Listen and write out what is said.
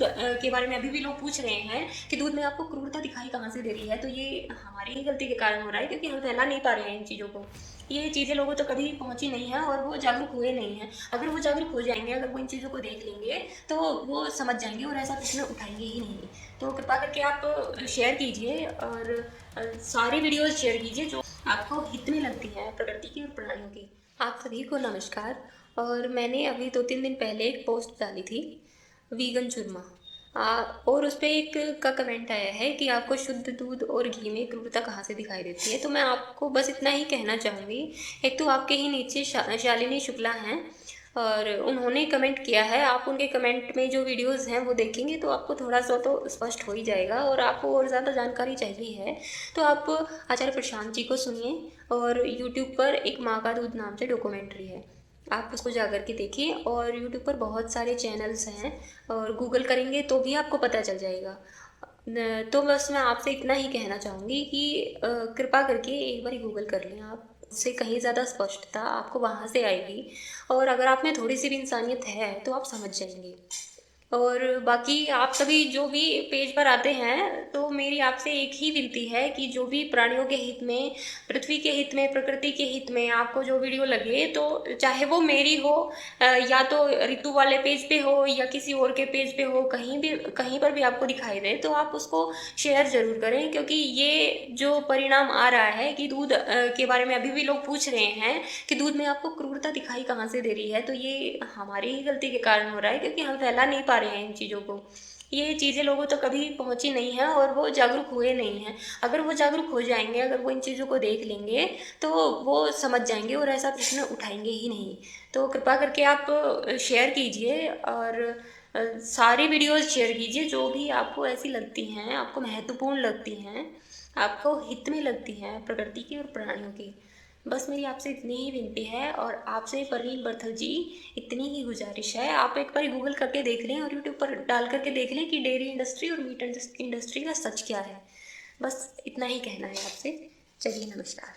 दूध के बारे में अभी भी लोग पूछ रहे हैं कि दूध में आपको क्रूरता दिखाई कहाँ से दे रही है, तो ये हमारी ही गलती के कारण हो रहा है क्योंकि हम फैला नहीं पा रहे हैं इन चीज़ों को। ये चीज़ें लोगों तक कभी पहुँची नहीं है और वो जागरूक हुए नहीं हैं। अगर वो जागरूक हो जाएंगे, अगर वो इन चीज़ों को देख लेंगे तो वो समझ जाएंगे और ऐसा प्रश्न उठाएंगे ही नहीं। तो कृपा करके आप शेयर कीजिए और सारी वीडियोज़ शेयर कीजिए जो आपको हित में लगती है प्रकृति की और प्राणियों की। आप सभी को नमस्कार। और मैंने अभी 2-3 दिन पहले एक पोस्ट डाली थी वीगन चूरमा, और उस पे एक का कमेंट आया है कि आपको शुद्ध दूध और घी में क्रूरता कहाँ से दिखाई देती है। तो मैं आपको बस इतना ही कहना चाहूँगी। एक तो आपके ही नीचे शालिनी शुक्ला हैं और उन्होंने कमेंट किया है। आप उनके कमेंट में जो वीडियोस हैं वो देखेंगे तो आपको थोड़ा सा तो स्पष्ट हो ही जाएगा। और आपको और ज़्यादा जानकारी चाहिए है तो आप आचार्य प्रशांत जी को सुनिए। और यूट्यूब पर एक माँ का दूध नाम से डॉक्यूमेंट्री है, आप उसको जा कर के देखिए। और यूट्यूब पर बहुत सारे चैनल्स हैं और गूगल करेंगे तो भी आपको पता चल जाएगा। तो बस मैं आपसे इतना ही कहना चाहूँगी कि कृपा करके एक बार गूगल कर लें आप, उससे कहीं ज़्यादा स्पष्टता आपको वहाँ से आएगी। और अगर आप में थोड़ी सी भी इंसानियत है तो आप समझ जाएंगे। और बाकी आप सभी जो भी पेज पर आते हैं तो मेरी आपसे एक ही विनती है कि जो भी प्राणियों के हित में, पृथ्वी के हित में, प्रकृति के हित में आपको जो वीडियो लगे, तो चाहे वो मेरी हो या तो ऋतु वाले पेज पे हो या किसी और के पेज पे हो, कहीं पर भी आपको दिखाई दे तो आप उसको शेयर ज़रूर करें। क्योंकि ये जो परिणाम आ रहा है कि दूध के बारे में अभी भी लोग पूछ रहे हैं कि दूध में आपको क्रूरता दिखाई कहाँ से दे रही है, तो ये हमारी ही गलती के कारण हो रहा है क्योंकि हम फैला नहीं पा रहे हैं इन चीज़ों को। ये चीज़ें लोगों तक कभी पहुँची नहीं है और वो जागरूक हुए नहीं हैं। अगर वो जागरूक हो जाएंगे, अगर वो इन चीज़ों को देख लेंगे तो वो समझ जाएंगे और ऐसा प्रश्न उठाएंगे ही नहीं। तो कृपा करके आप शेयर कीजिए और सारी वीडियोज़ शेयर कीजिए जो भी आपको ऐसी लगती हैं, आपको महत्वपूर्ण लगती हैं, आपको हित में लगती हैं प्रकृति की और प्राणियों की। बस मेरी आपसे इतनी ही विनती है और आपसे परवीन बर्थल जी इतनी ही गुजारिश है। आप एक बार गूगल करके देख लें और यूट्यूब पर डाल करके देख लें कि डेयरी इंडस्ट्री और मीट इंडस्ट्री का सच क्या है। बस इतना ही कहना है आपसे। चलिए, नमस्कार।